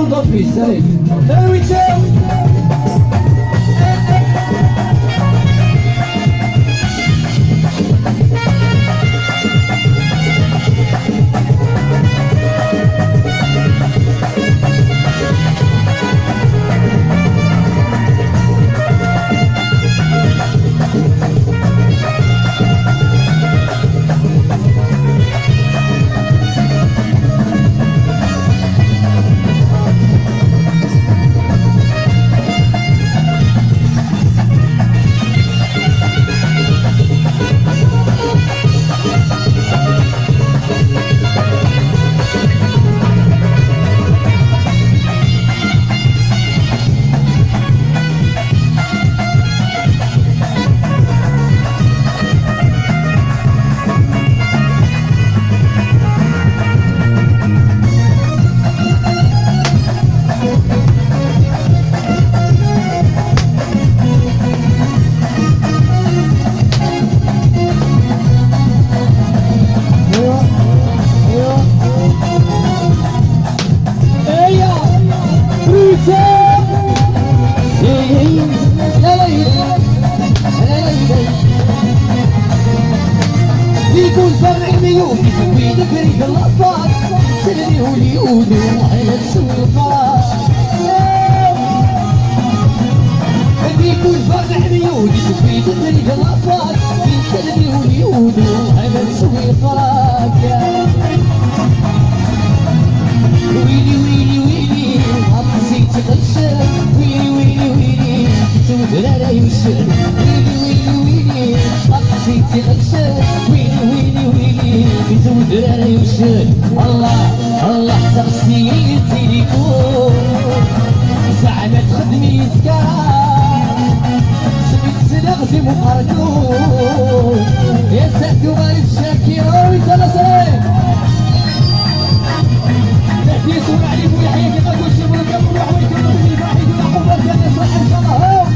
نضرب في السرير ويتساوي يكون فرع ميوم يسوي لك الأطفال سلمي واليود وعلى السلطان يكون فرع ميوم يسوي لك الأطفال سلمي واليود وعلى السلطان ويلي ويلي ويلي عطسيت غشام ويلي ويلي ويلي سود لا يمشي ويلي ويلي ويلي عطسيت غشام ويلي ويلي ويلي سود لا يمشي الله الله تغسلي التليفون ساعة ما تخدمي سكار سميت نغزي مقردون يا سعدو غايب شاكيرو ويتلاسي يسوع عليك ويحييك يقول شبرك يروح ويكمل في البحر يقول حبك يا نصر ان شاء الله